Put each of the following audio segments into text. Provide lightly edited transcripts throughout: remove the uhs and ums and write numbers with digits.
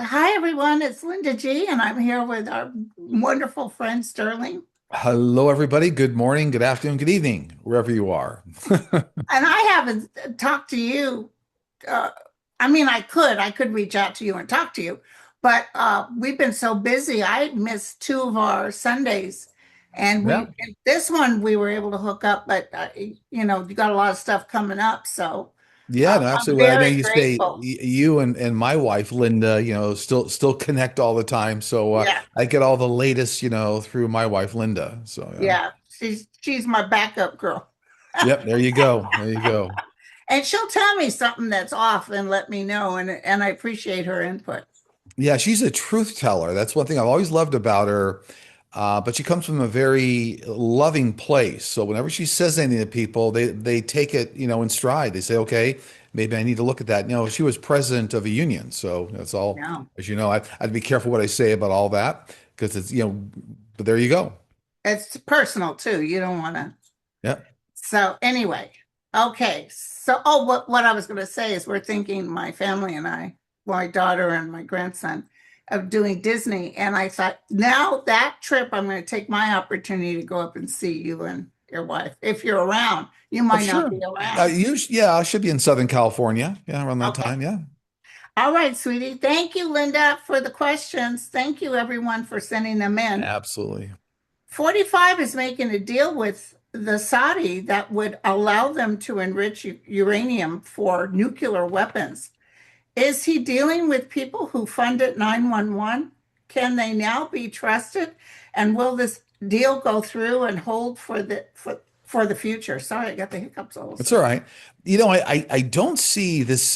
Hi, everyone. It's Linda G, and I'm here with our wonderful friend Sterling. Hello, everybody. Good morning, good afternoon, good evening, wherever you are. And I haven't talked to you. Uh, I mean, I could reach out to you and talk to you, but we've been so busy. I missed two of our Sundays, and Yeah. this one we were able to hook up, but you got a lot of stuff coming up, so Yeah, no, I'm absolutely. I know very you say grateful. you and my wife, Linda, still connect all the time. So Yeah, I get all the latest, through my wife, Linda. So yeah. yeah. She's my backup girl. Yep, there you go. There you go. And she'll tell me something that's off and let me know, and I appreciate her input. Yeah, she's a truth teller. That's one thing I've always loved about her. But she comes from a very loving place. So whenever she says anything to people, they take it, in stride. They say, okay, maybe I need to look at that. She was president of a union. So that's all, No, as you know, I'd be careful what I say about all that because but there you go. it's personal too. You don't want to. Yeah. So anyway, okay. So what I was going to say is we're thinking my family and I, my daughter and my grandson, of doing Disney, and I thought now that trip I'm going to take my opportunity to go up and see you and your wife. If you're around, you Oh, might not sure. be around. Yeah, I should be in Southern California. Yeah, around that Okay. time. Yeah. All right, sweetie. Thank you, Linda, for the questions. Thank you, everyone, for sending them in. Absolutely. 45 is making a deal with the Saudi that would allow them to enrich uranium for nuclear weapons. Is he dealing with people who funded 911? Can they now be trusted? And will this deal go through and hold for the future? Sorry, I got the hiccups all of a It's all sudden. right. I don't see this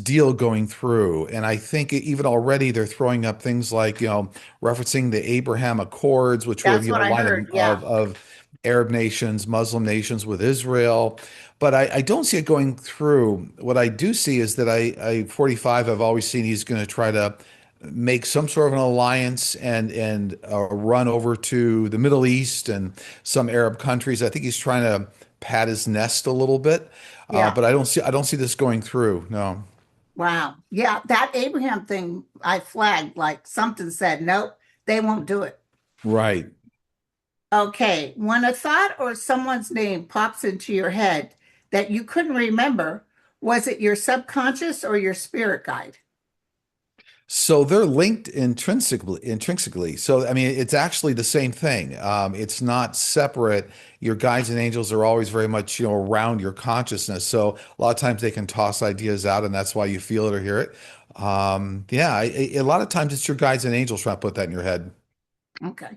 deal going through. And I think even already they're throwing up things like, referencing the Abraham Accords, which were, That's what a I line heard. Yeah. of Arab nations, Muslim nations with Israel. But I don't see it going through. What I do see is that 45, I've always seen he's going to try to make some sort of an alliance and run over to the Middle East and some Arab countries. I think he's trying to pad his nest a little bit, Yeah. but I don't see this going through. No. Wow. Yeah. That Abraham thing I flagged, like something said, nope, they won't do it. Right. Okay, when a thought or someone's name pops into your head that you couldn't remember, was it your subconscious or your spirit guide? So they're linked intrinsically. So I mean, it's actually the same thing. It's not separate. Your guides and angels are always very much, around your consciousness. So a lot of times they can toss ideas out, and that's why you feel it or hear it. Yeah, a lot of times it's your guides and angels trying to put that in your head. Okay.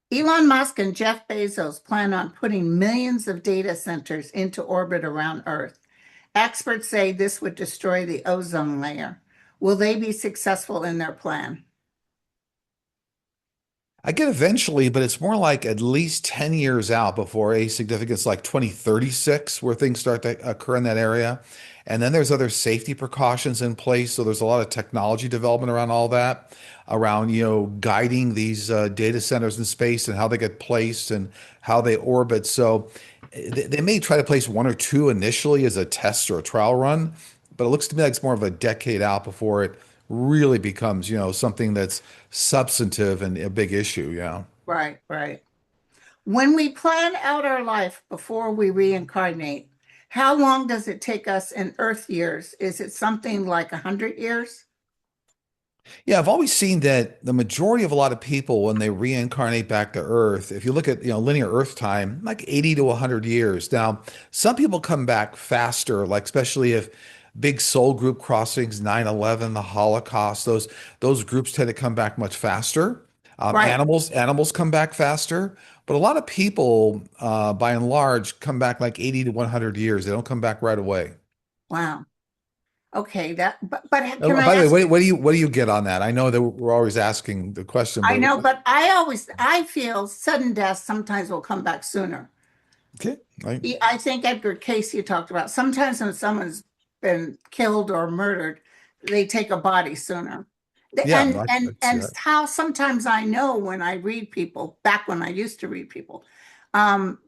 Elon Musk and Jeff Bezos plan on putting millions of data centers into orbit around Earth. Experts say this would destroy the ozone layer. Will they be successful in their plan? I get eventually, but it's more like at least 10 years out before a significance like 2036, where things start to occur in that area. And then there's other safety precautions in place. So there's a lot of technology development around all that, around, guiding these data centers in space and how they get placed and how they orbit. So they may try to place one or two initially as a test or a trial run, but it looks to me like it's more of a decade out before it really becomes, something that's substantive and a big issue. Yeah. Right, right. When we plan out our life before we reincarnate, how long does it take us in Earth years? Is it something like 100 years? Yeah, I've always seen that the majority of a lot of people when they reincarnate back to Earth, if you look at, linear Earth time, like 80 to 100 years. Now, some people come back faster, like especially if big soul group crossings, 9/11, the Holocaust, those groups tend to come back much faster. Right. Animals come back faster, but a lot of people, by and large, come back like 80 to 100 years. They don't come back right away. Wow. Okay, but can Oh, I by the way, ask? what do you get on that? I know that we're always asking the question, I but know, but I feel sudden death sometimes will come back sooner. okay, right. I think Edgar Casey talked about sometimes when someone's been killed or murdered, they take a body sooner. Yeah, And I and see and that. how sometimes I know when I read people, back when I used to read people, um,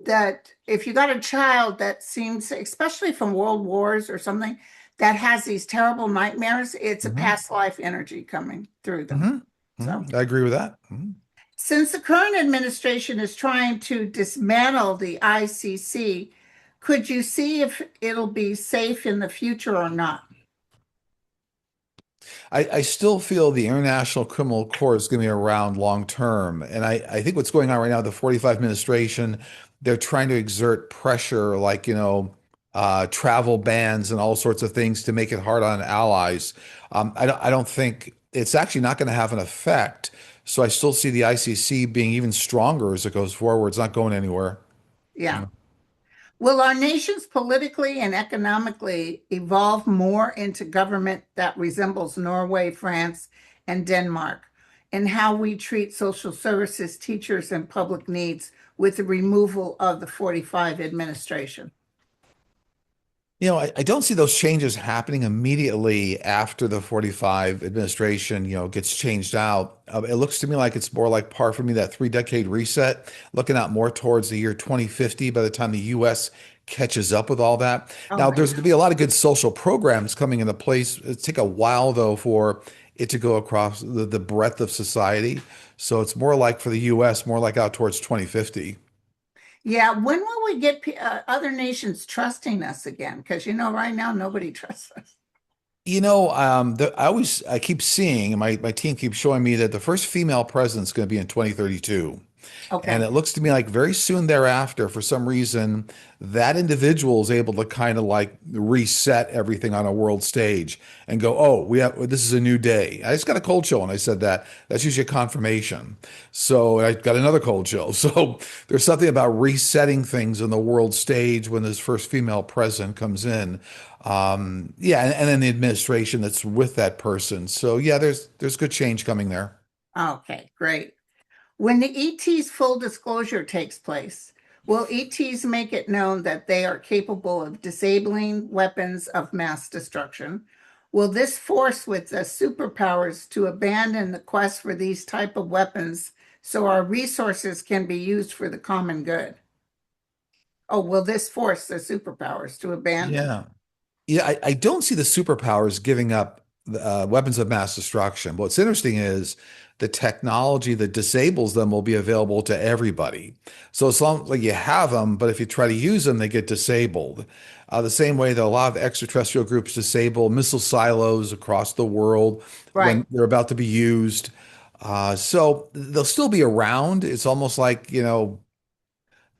that if you got a child that seems, especially from world wars or something, that has these terrible nightmares, it's a Hmm. past life energy coming through them. Hmm. So, I agree with that. Mhm. since the current administration is trying to dismantle the ICC, could you see if it'll be safe in the future or not? I still feel the International Criminal Court is going to be around long term. And I think what's going on right now, the 45 administration, they're trying to exert pressure, like, travel bans and all sorts of things to make it hard on allies. I don't think it's actually not going to have an effect. So I still see the ICC being even stronger as it goes forward. It's not going anywhere. Yeah. Yeah. Will our nations politically and economically evolve more into government that resembles Norway, France, and Denmark in how we treat social services, teachers, and public needs with the removal of the 45 administration? I don't see those changes happening immediately after the 45 administration, gets changed out. It looks to me like it's more like par for me, that 3 decade reset, looking out more towards the year 2050 by the time the US catches up with all that. Oh Now, my there's going to be a lot of good social programs coming into place. It'll take a while, though, for it to go across the breadth of society. So it's more like for the US, more like out towards 2050. Yeah, when will we get other nations trusting us again? Because right now nobody trusts us. I keep seeing, and my team keeps showing me that the first female president is going to be in 2032. And Okay. it looks to me like very soon thereafter, for some reason, that individual is able to kind of like reset everything on a world stage and go, oh, this is a new day. I just got a cold chill and I said that. That's usually a confirmation. So I got another cold chill. So there's something about resetting things on the world stage when this first female president comes in. Yeah, and then the administration that's with that person. So yeah, there's good change coming there. Okay, great. When the ET's full disclosure takes place, will ETs make it known that they are capable of disabling weapons of mass destruction? Will this force with the superpowers to abandon the quest for these type of weapons so our resources can be used for the common good? Oh, will this force the superpowers to abandon? Yeah. Yeah, I don't see the superpowers giving up weapons of mass destruction. What's interesting is the technology that disables them will be available to everybody. So as long like you have them, but if you try to use them, they get disabled. The same way that a lot of extraterrestrial groups disable missile silos across the world Right. when they're about to be used. So they'll still be around. It's almost like,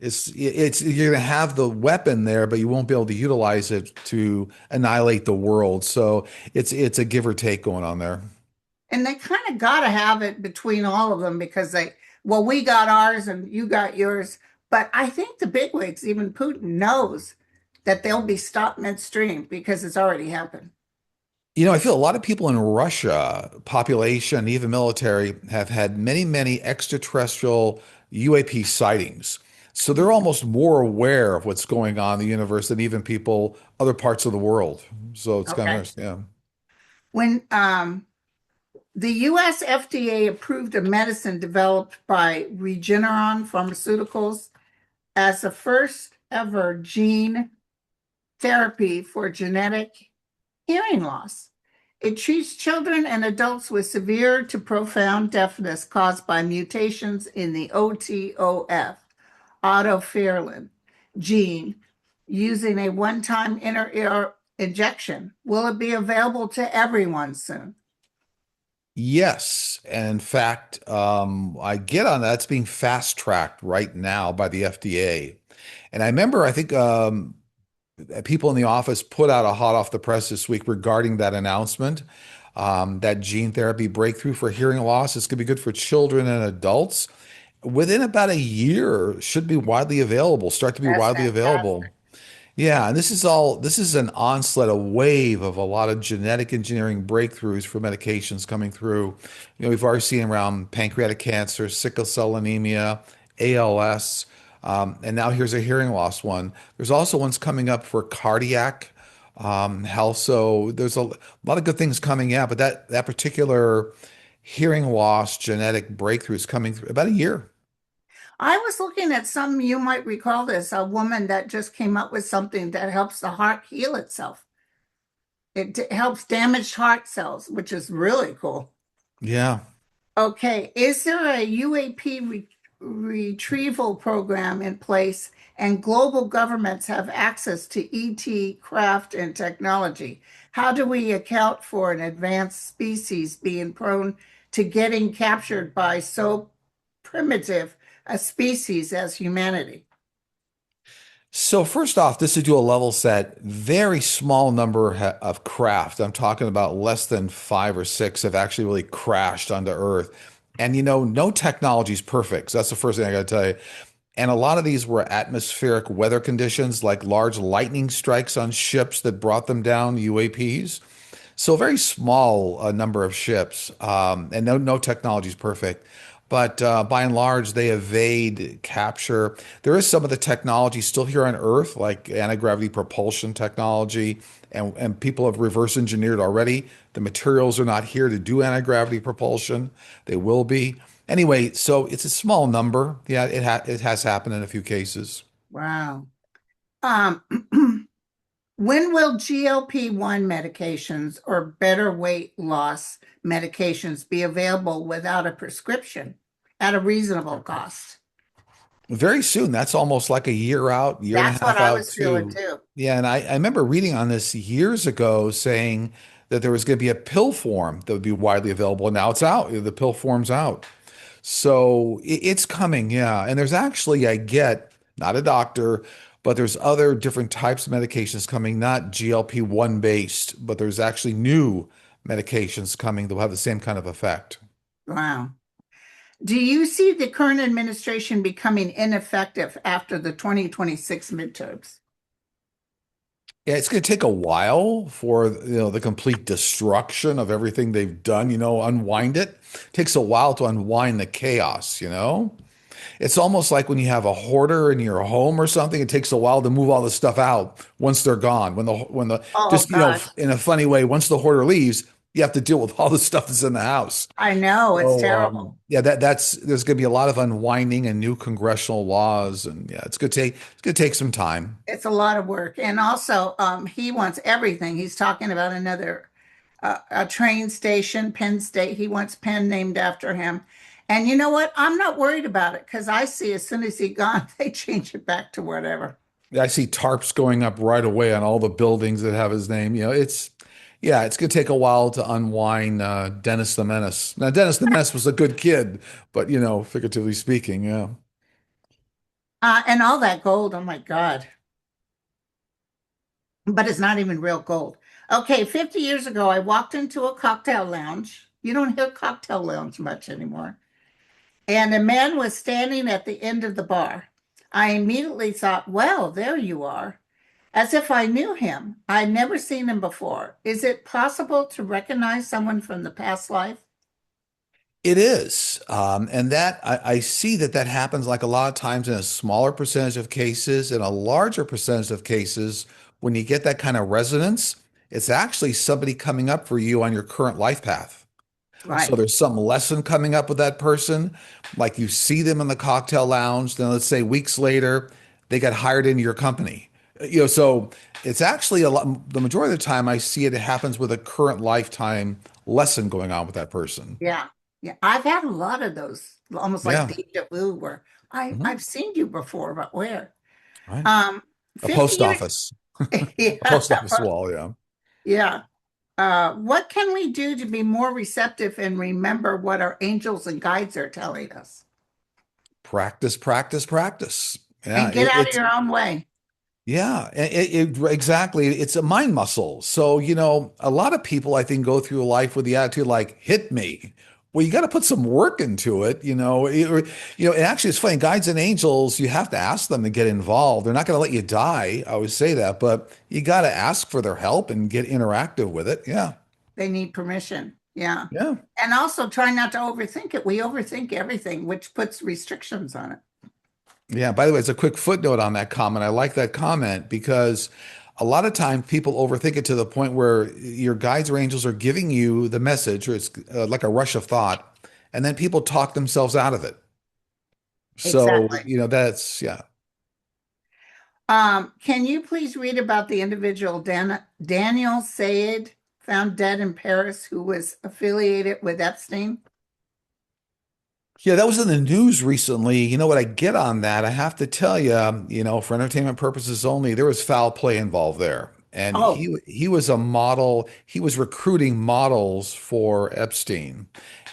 it's you're gonna have the weapon there, but you won't be able to utilize it to annihilate the world. So it's a give or take going on there. And they kind of got to have it between all of them because well, we got ours and you got yours. But I think the bigwigs, even Putin, knows that they'll be stopped midstream because it's already happened. I feel a lot of people in Russia, population, even military, have had many, many extraterrestrial UAP sightings. So they're almost more aware of what's going on in the universe than even people other parts of the world. So it's kind of Okay. interesting. Yeah. When the US FDA approved a medicine developed by Regeneron Pharmaceuticals as the first ever gene therapy for genetic hearing loss. It treats children and adults with severe to profound deafness caused by mutations in the OTOF, otoferlin gene, using a one-time inner ear injection. Will it be available to everyone soon? Yes. And in fact, I get on that. It's being fast tracked right now by the FDA. And I remember, I think people in the office put out a hot off the press this week regarding that announcement. That gene therapy breakthrough for hearing loss is going to be good for children and adults. Within about a year, should be widely available, start to be That's widely available. fantastic. Yeah, and this is an onslaught, a wave of a lot of genetic engineering breakthroughs for medications coming through. We've already seen around pancreatic cancer, sickle cell anemia, ALS, and now here's a hearing loss one. There's also ones coming up for cardiac health. So there's a lot of good things coming out, but that particular hearing loss genetic breakthrough is coming through about a year. I was looking at some, you might recall this, a woman that just came up with something that helps the heart heal itself. Helps damaged heart cells, which is really cool. Yeah. Okay, is there a UAP retrieval program in place and global governments have access to ET craft and technology? How do we account for an advanced species being prone to getting captured by so primitive a species as humanity? So first off, just to do a level set, very small number of craft. I'm talking about less than five or six have actually really crashed onto Earth. And no technology is perfect. So that's the first thing I got to tell you. And a lot of these were atmospheric weather conditions, like large lightning strikes on ships that brought them down, UAPs. So a very small number of ships, and no technology is perfect. But by and large, they evade capture. There is some of the technology still here on Earth, like anti-gravity propulsion technology, and people have reverse engineered already. The materials are not here to do anti-gravity propulsion. They will be. Anyway, so it's a small number. Yeah, it has happened in a few cases. Wow. Um, when will GLP-1 medications or better weight loss medications be available without a prescription at a reasonable cost? Very soon. That's almost like a year out, year and a That's what half I out was feeling too. too. Yeah, and I remember reading on this years ago saying that there was going to be a pill form that would be widely available. And now it's out. The pill form's out. So it's coming, yeah. And there's actually, I get, not a doctor, but there's other different types of medications coming, not GLP-1 based, but there's actually new medications coming that will have the same kind of effect. Wow. Do you see the current administration becoming ineffective after the 2026 midterms? Yeah, it's going to take a while for the complete destruction of everything they've done, unwind it. Takes a while to unwind the chaos. It's almost like when you have a hoarder in your home or something, it takes a while to move all the stuff out once they're gone. When the Oh just, gosh, in a funny way, once the hoarder leaves, you have to deal with all the stuff that's in the house. I know it's So terrible. yeah, that's there's going to be a lot of unwinding and new congressional laws, and yeah, it's going to take some time. It's a lot of work. And also, he wants everything. He's talking about another a train station, Penn State. He wants Penn named after him. And you know what? I'm not worried about it because I see as soon as he's gone, they change it back to whatever. I see tarps going up right away on all the buildings that have his name. Yeah, it's going to take a while to unwind Dennis the Menace. Now, Dennis the Menace was a good kid, but figuratively speaking, yeah. And all that gold. Oh my God. But it's not even real gold. Okay, 50 years ago, I walked into a cocktail lounge. You don't hear cocktail lounge much anymore. And a man was standing at the end of the bar. I immediately thought, well, there you are, as if I knew him. I'd never seen him before. Is it possible to recognize someone from the past life? It is. And that I see that happens like a lot of times in a smaller percentage of cases. In a larger percentage of cases, when you get that kind of resonance, it's actually somebody coming up for you on your current life path. So Right. there's some lesson coming up with that person. Like you see them in the cocktail lounge, then let's say weeks later, they got hired into your company. So it's actually a lot, the majority of the time I see it happens with a current lifetime lesson going on with that person. Yeah. Yeah. I've had a lot of those, almost like Yeah. deja vu, where Mhm. I've seen you before, but where? Right. Um, A 50 post years. office, a Yeah. post office wall. Yeah. Yeah. What can we do to be more receptive and remember what our angels and guides are telling us? Practice, practice, practice. Yeah. And get out of your own way. Yeah, exactly. It's a mind muscle. So, a lot of people I think go through life with the attitude like, hit me. Well, you got to put some work into it. And actually it's funny, guides and angels, you have to ask them to get involved. They're not going to let you die. I always say that, but you got to ask for their help and get interactive with it. Yeah. They need permission. Yeah. Yeah. And also try not to overthink it. We overthink everything, which puts restrictions on it. Yeah, by the way, it's a quick footnote on that comment. I like that comment because a lot of times people overthink it to the point where your guides or angels are giving you the message, or it's like a rush of thought, and then people talk themselves out of it. So, Exactly. that's, yeah. Can you please read about the individual Daniel Sayed found dead in Paris who was affiliated with Epstein? Yeah, that was in the news recently. You know what I get on that? I have to tell you, for entertainment purposes only, there was foul play involved there. And Oh, he was a model. He was recruiting models for Epstein,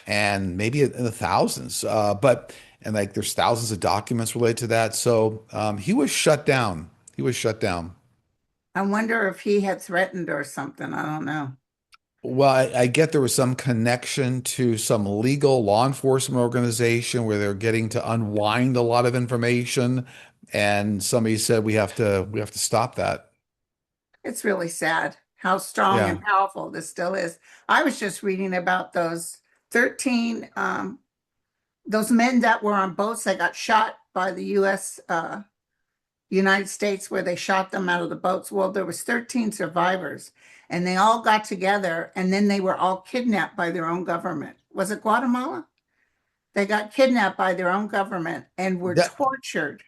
and maybe in the thousands. And like there's thousands of documents related to that. So he was shut down. He was shut down. I wonder if he had threatened or something. I don't know. Well, I get there was some connection to some legal law enforcement organization where they're getting to unwind a lot of information, and somebody said we have to stop that. It's really sad how strong Yeah. and powerful this still is. I was just reading about those 13, those men that were on boats that got shot by the U.S. United States, where they shot them out of the boats. Well, there was 13 survivors, and they all got together, and then they were all kidnapped by their own government. Was it Guatemala? They got kidnapped by their own government and were That tortured.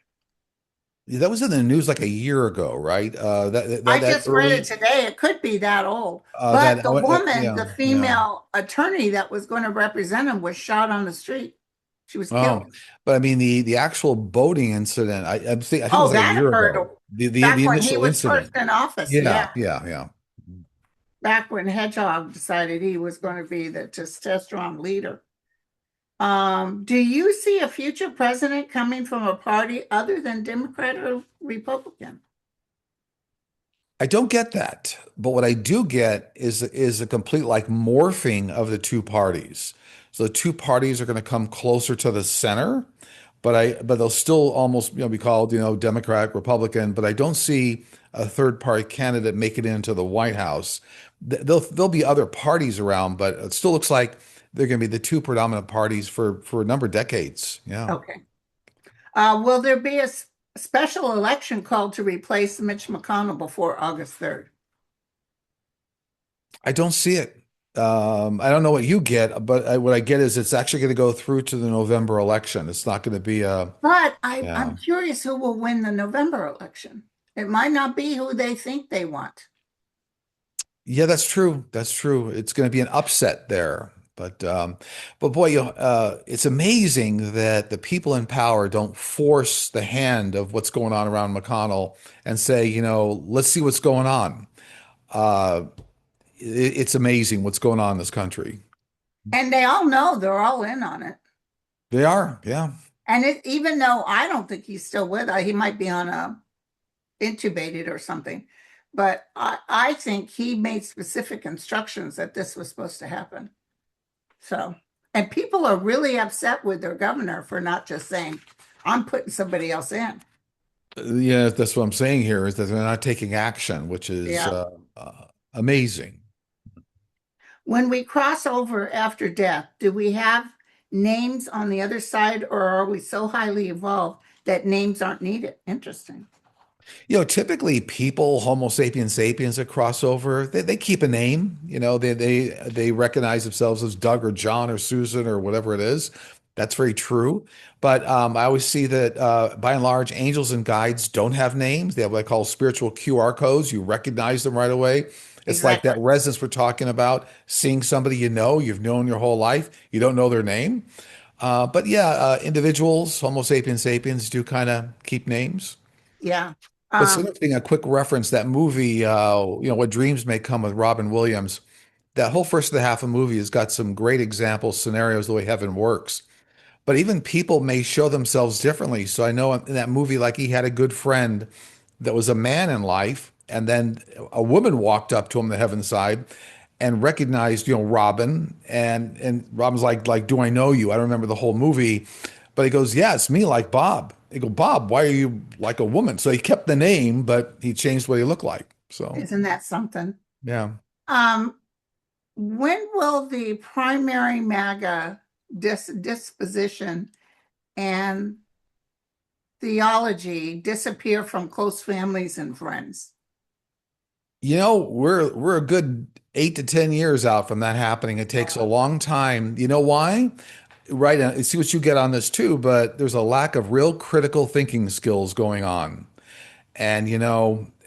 that was in the news like a year ago, right? I That just read it early today. It could be that old. But the woman, yeah, the yeah. female attorney that was going to represent him, was shot on the street. She was killed. Oh, but I mean the actual boating incident, I think it was Oh, like a that year occurred ago. The back when he initial was first incident. in office. Yeah. Yeah, yeah, yeah. Back when Hedgehog decided he was going to be the testosterone leader. Do you see a future president coming from a party other than Democrat or Republican? I don't get that. But what I do get is a complete like morphing of the two parties. So the two parties are going to come closer to the center, but they'll still almost, be called, Democrat, Republican, but I don't see a third party candidate make it into the White House. There'll be other parties around, but it still looks like they're going to be the two predominant parties for a number of decades. Yeah. Okay. Will there be a special election called to replace Mitch McConnell before August 3rd? I don't see it. I don't know what you get, but what I get is it's actually going to go through to the November election. It's not going to be a, But yeah. I'm curious who will win the November election. It might not be who they think they want. Yeah, that's true. That's true. It's going to be an upset there. But boy, it's amazing that the people in power don't force the hand of what's going on around McConnell and say, let's see what's going on. Uh, it's amazing what's going on in this country. And they all know they're all in on it. They are, yeah. And even though I don't think he's still with us, he might be on a intubated or something. But I think he made specific instructions that this was supposed to happen. So, and people are really upset with their governor for not just saying, I'm putting somebody else in. Yeah, that's what I'm saying here is that they're not taking action, which is Yeah. amazing. When we cross over after death, do we have names on the other side, or are we so highly evolved that names aren't needed? Interesting. Typically people, Homo sapiens sapiens that cross over, they keep a name. They recognize themselves as Doug or John or Susan or whatever it is. That's very true. But I always see that by and large, angels and guides don't have names. They have what I call spiritual QR codes. You recognize them right away. It's like Exactly. that resonance we're talking about, seeing somebody you've known your whole life, you don't know their name. But yeah, individuals, Homo sapiens sapiens do kind of keep names. Yeah. What's Um, interesting, a quick reference, that movie, What Dreams May Come with Robin Williams, that whole first of the half of the movie has got some great examples, scenarios, the way heaven works. But even people may show themselves differently. So I know in that movie, like he had a good friend that was a man in life, and then a woman walked up to him, the heaven side, and recognized, Robin, and Robin's like, do I know you? I don't remember the whole movie, but he goes, yeah, it's me, like Bob. He go, Bob, why are you like a woman? So he kept the name, but he changed what he looked like. So isn't that something? yeah. Um, when will the primary MAGA disposition and theology disappear from close families and friends? We're a good 8 to 10 years out from that happening. It takes a long time. You know why? right. And see what you get on this too, but there's a lack of real critical thinking skills going on. And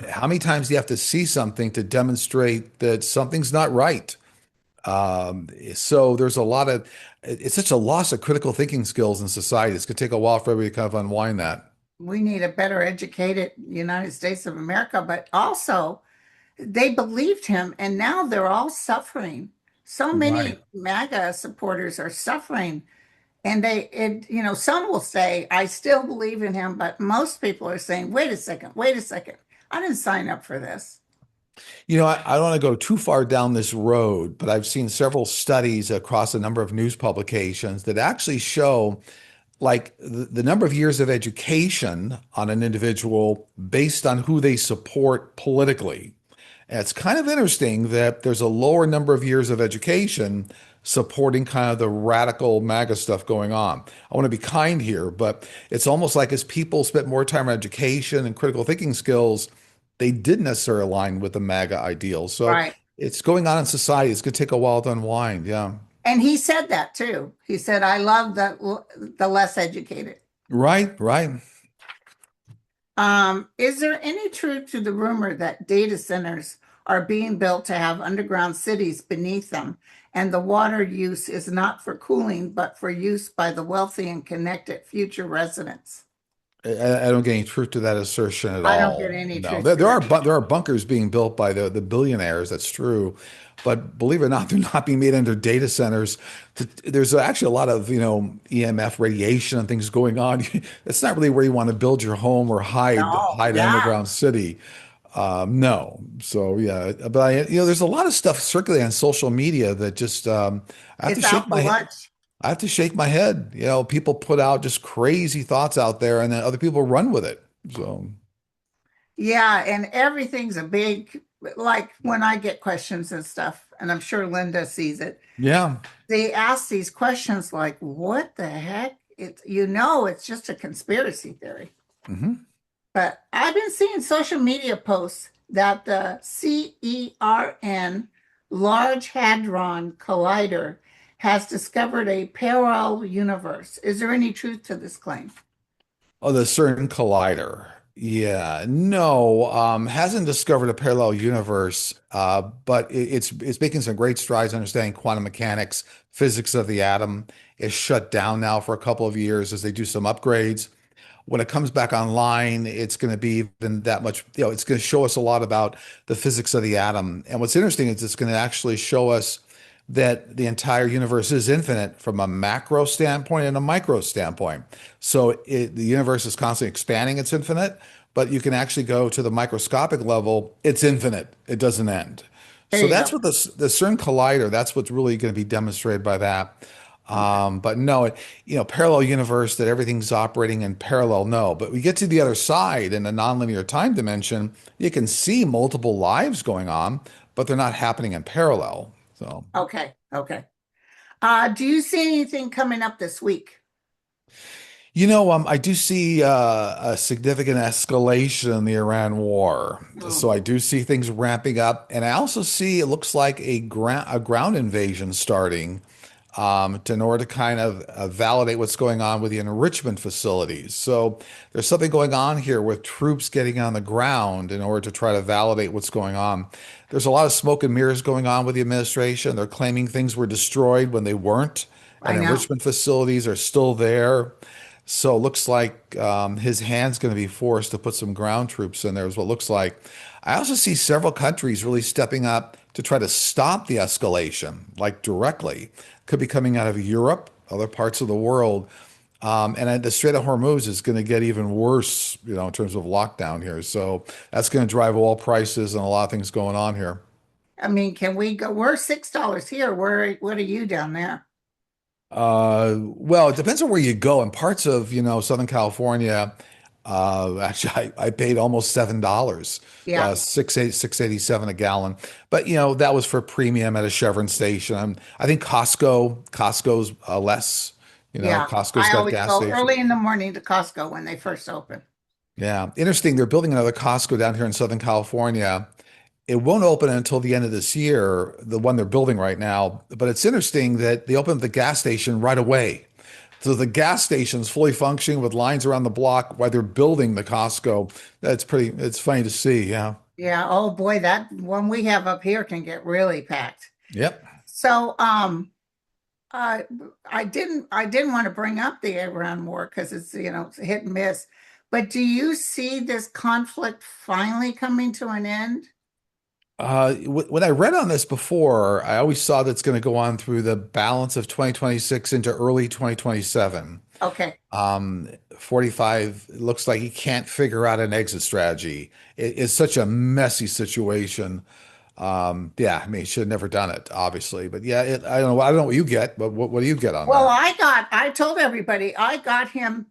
how many times do you have to see something to demonstrate that something's not right? So there's a lot of, it's such a loss of critical thinking skills in society. It's going to take a while for everybody to kind of unwind that. We need a better educated United States of America, but also they believed him and now they're all suffering. So Right. many MAGA supporters are suffering. And some will say, I still believe in him, but most people are saying, wait a second, wait a second. I didn't sign up for this. I don't want to go too far down this road, but I've seen several studies across a number of news publications that actually show like the number of years of education on an individual based on who they support politically. And it's kind of interesting that there's a lower number of years of education supporting kind of the radical MAGA stuff going on. I want to be kind here, but it's almost like as people spent more time on education and critical thinking skills, they didn't necessarily align with the MAGA ideals. So Right. it's going on in society. It's going to take a while to unwind. Yeah. And he said that too. He said, I love the less educated. Right, right. Is there any truth to the rumor that data centers are being built to have underground cities beneath them, and the water use is not for cooling, but for use by the wealthy and connected future residents? I don't get any truth to that assertion at I don't get all. any No, truth there, to there it. are there are bunkers being built by the billionaires. That's true, but believe it or not, they're not being made under data centers. There's actually a lot of EMF radiation and things going on. It's not really where you want to build your home or No, hide an yeah, underground city. No, so yeah, but there's a lot of stuff circulating on social media that just I have to it's shake out my for head. lunch. I have to shake my head. People put out just crazy thoughts out there and then other people run with it. So, Yeah, and everything's a big, like when I get questions and stuff, and I'm sure Linda sees it, yeah. they ask these questions like, what the heck? It's just a conspiracy theory. Hmm. But I've been seeing social media posts that the CERN Large Hadron Collider has discovered a parallel universe. Is there any truth to this claim? Oh, the CERN collider. Yeah. No, hasn't discovered a parallel universe, but it's making some great strides understanding quantum mechanics, physics of the atom. Is shut down now for a couple of years as they do some upgrades. When it comes back online, it's going to be even that much, it's going to show us a lot about the physics of the atom. And what's interesting is it's going to actually show us that the entire universe is infinite from a macro standpoint and a micro standpoint. So the universe is constantly expanding, it's infinite, but you can actually go to the microscopic level, it's infinite, it doesn't end. There So you that's go. what the CERN collider, that's what's really going to be demonstrated by that. Okay. But no, parallel universe that everything's operating in parallel, no. But we get to the other side in the nonlinear time dimension, you can see multiple lives going on, but they're not happening in parallel. So, Okay. Okay. Do you see anything coming up this week? I do see a significant escalation in the Iran war. Hmm. So I do see things ramping up, and I also see it looks like a ground invasion starting. In order to kind of validate what's going on with the enrichment facilities. So there's something going on here with troops getting on the ground in order to try to validate what's going on. There's a lot of smoke and mirrors going on with the administration. They're claiming things were destroyed when they weren't, I and know. enrichment facilities are still there. So it looks like his hand's going to be forced to put some ground troops in there, is what it looks like. I also see several countries really stepping up to try to stop the escalation, like directly. Could be coming out of Europe, other parts of the world. And the Strait of Hormuz is going to get even worse, in terms of lockdown here. So that's going to drive oil prices and a lot of things going on here. I mean, can we go? We're $6 here. What are you down there? Well, it depends on where you go. In parts of, Southern California, actually, I paid almost $7, Yeah. 687 a gallon. But that was for premium at a Chevron station. I think Costco's less. Yeah. Costco's I got always gas go stations. early in the morning to Costco when they first open. Yeah, interesting. They're building another Costco down here in Southern California. It won't open until the end of this year, the one they're building right now. But it's interesting that they opened the gas station right away. So the gas station's fully functioning with lines around the block while they're building the Costco. It's funny to see. Yeah. Yeah, oh boy, that one we have up here can get really packed. Yep. So, uh, I didn't want to bring up the Iran war because it's hit and miss. But do you see this conflict finally coming to an end? When I read on this before, I always saw that's going to go on through the balance of 2026 into early 2027. Okay. 45 it looks like he can't figure out an exit strategy. It's such a messy situation. Yeah, I mean, he should have never done it, obviously. But yeah, I don't know what you get, but what do you get on Well, that? I told everybody, I got him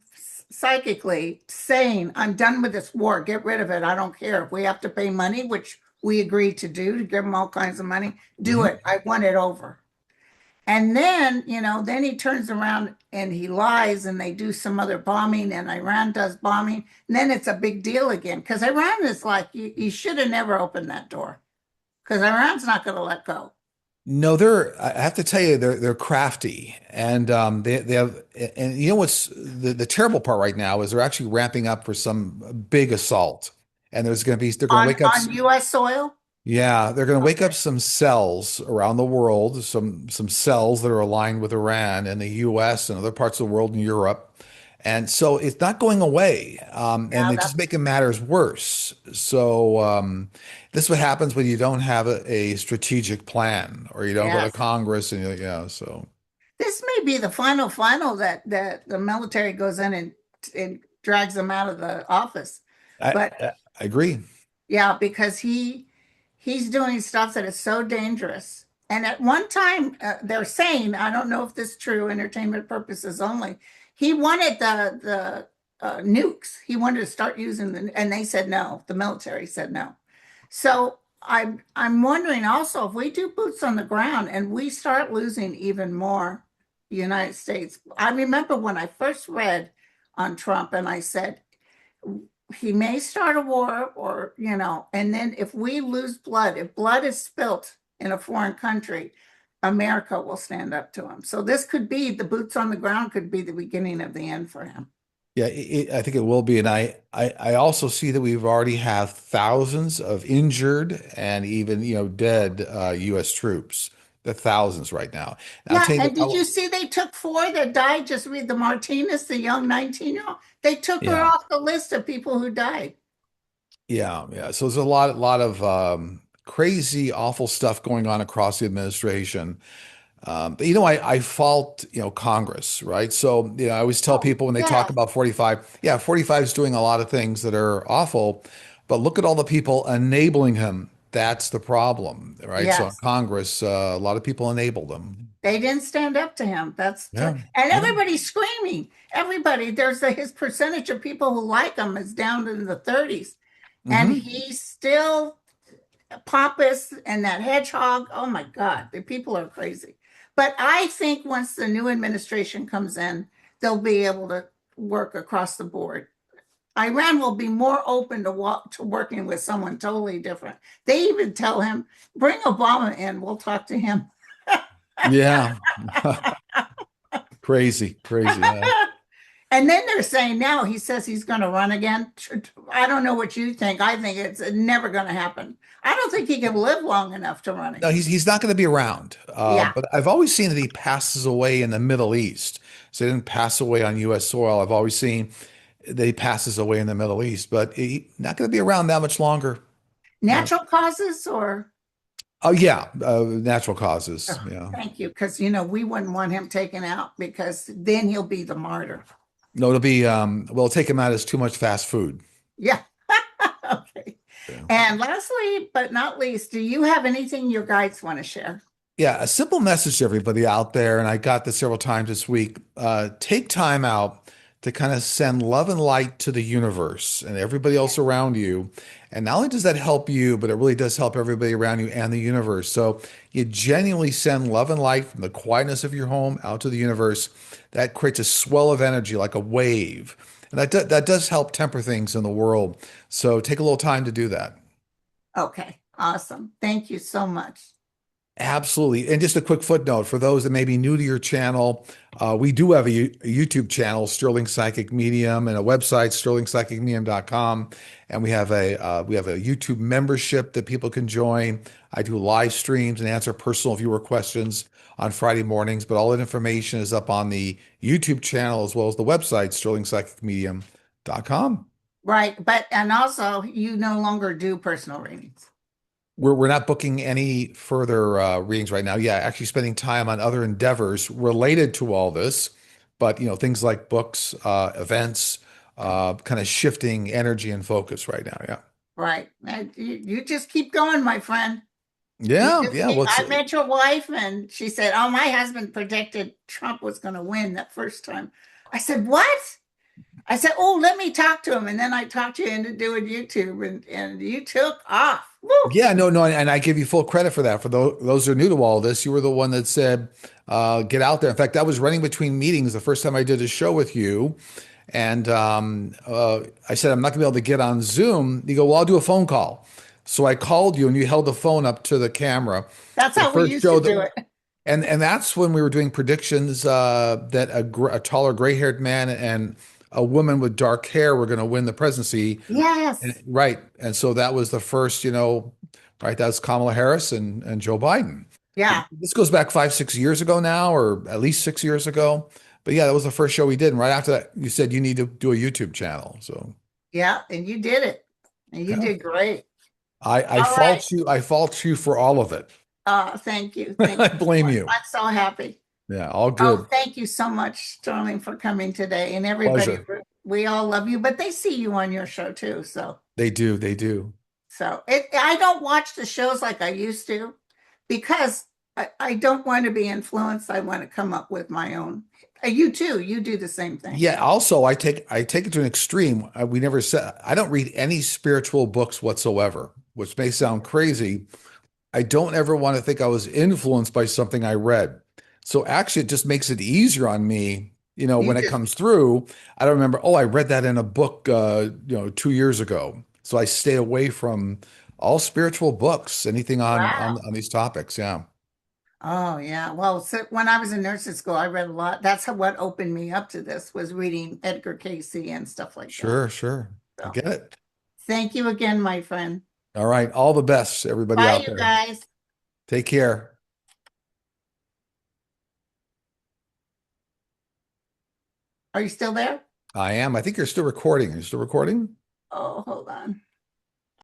psychically saying, I'm done with this war. Get rid of it. I don't care. If we have to pay money, which we agreed to do, to give him all kinds of money, do Mhm. it. I want it over. And then, then he turns around and he lies and they do some other bombing and Iran does bombing. And then it's a big deal again because Iran is like, you should have never opened that door because Iran's not going to let go. No, I have to tell you, they're crafty, and they have, and you know what's the terrible part right now is they're actually ramping up for some big assault, and they're going to On wake up. US soil? Yeah, they're going to wake up Okay. some cells around the world, some cells that are aligned with Iran and the US and other parts of the world and Europe. And so it's not going away. And Yeah, it's just making matters worse. So this is what happens when you don't have a strategic plan or you don't go to yes. Congress and yeah, so This may be the final that the military goes in and drags them out of the office. But I agree. yeah, because he's doing stuff that is so dangerous. And at one time, they're saying, I don't know if this is true, entertainment purposes only. He wanted the nukes. He wanted to start using and they said no. The military said no. So I'm wondering also if we do boots on the ground and we start losing even more the United States. I remember when I first read on Trump and I said, he may start a war and then if we lose blood, if blood is spilt in a foreign country, America will stand up to him. So this could be the boots on the ground could be the beginning of the end for him. Yeah, I think it will be. And I also see that we've already have thousands of injured and even, dead US troops. The thousands right now. And I'll Yeah, tell you and that, did you see they took four that died? Just read the Martinez, the young 19-year-old. They took her yeah. off the list of people who died. Yeah, yeah. So there's a lot of crazy, awful stuff going on across the administration. But I fault, Congress, right? So, I always tell Oh, people when they talk yes, about 45, yeah, 45 is doing a lot of things that are awful, but look at all the people enabling him. That's the problem, right? So in yes. Congress, a lot of people enable them. They didn't stand up to him. Yeah, And yeah. everybody's screaming. Everybody, his percentage of people who like him is down in the 30s. And Hmm. he's still pompous and that hedgehog. Oh my God, the people are crazy. But I think once the new administration comes in, they'll be able to work across the board. Iran will be more open to working with someone totally different. They even tell him, bring Obama in, we'll talk to him. Yeah. Crazy, crazy. And then they're saying now he says he's going to run again. I don't know what you think. I think it's never going to happen. I don't think he can live long enough to run No, again. he's not going to be around. Yeah. But I've always seen that he passes away in the Middle East. So he didn't pass away on U.S. soil. I've always seen that he passes away in the Middle East, but he's not going to be around that much longer. Yeah. Natural causes or Oh yeah, natural causes. oh, Yeah. thank you. Because we wouldn't want him taken out because then he'll be the martyr. No, it'll be well, take him out as too much fast food. Yeah. Okay. Yeah. And lastly, but not least, do you have anything your guides want to share? Yeah, a simple message to everybody out there, and I got this several times this week. Take time out to kind of send love and light to the universe and everybody else around you. And not only does that help you, but it really does help everybody around you and the universe. So you genuinely send love and light from the quietness of your home out to the universe. That creates a swell of energy like a wave. And that does help temper things in the world. So take a little time to do that. Okay. Awesome. Thank you so much. Absolutely. And just a quick footnote for those that may be new to your channel, we do have a YouTube channel, Sterling Psychic Medium, and a website, sterlingpsychicmedium.com. And we have a YouTube membership that people can join. I do live streams and answer personal viewer questions on Friday mornings, but all that information is up on the YouTube channel as well as the website, sterlingpsychicmedium.com. Right. But, and also, you no longer do personal readings. We're not booking any further readings right now. Yeah, actually spending time on other endeavors related to all this, but things like books, events, kind of shifting energy and focus right now. Yeah. Right. And you just keep going, my friend. You Yeah, just yeah. keep, Well, I met your wife and she said, "Oh, my husband predicted Trump was going to win that first time." I said, "What?" I said, "Oh, let me talk to him." And then I talked you into doing YouTube and you took off. Woo! yeah, no, no, and I give you full credit for that. For those who are new to all this, you were the one that said, "Get out there." In fact, I was running between meetings the first time I did a show with you, and I said, "I'm not going to be able to get on Zoom." You go, "Well, I'll do a phone call." So I called you, and you held the phone up to the camera. That's The how we first used to show do that, it. and that's when we were doing predictions that a taller, gray-haired man and a woman with dark hair were going to win the presidency. Yes. Right. And so that was the first, right, that's Kamala Harris and Joe Biden. Yeah. This goes back 5, 6 years ago now, or at least 6 years ago. But yeah, that was the first show we did. And right after that, you said you need to do a YouTube channel. So Yeah. And you did it. And you yeah, did great. I All right. fault you. I fault you for all of it. Thank you. Thank I you so blame much. you. I'm so happy. Yeah, all Oh, good. thank you so much, Sterling, for coming today. And everybody, Pleasure. we all love you, but they see you on your show too. They do. They do. I don't watch the shows like I used to because I don't want to be influenced. I want to come up with my own. You too. You do the same thing. Yeah. Also, I take it to an extreme. We never said I don't read any spiritual books whatsoever, which may sound crazy. I don't ever want to think I was influenced by something I read. So actually, it just makes it easier on me, You when it just, comes through. I don't remember, oh, I read that in a book, 2 years ago. So I stay away from all spiritual books, anything on wow. on these topics. Yeah, Oh yeah. Well, so when I was in nursing school, I read a lot. That's what opened me up to this was reading Edgar Casey and stuff like that. sure, sure. I So get it. thank you again, my friend. All right. All the best, everybody Bye, out you there. guys. Take care. Are you still there? I am. I think you're still recording. Are you still recording? Oh, hold on.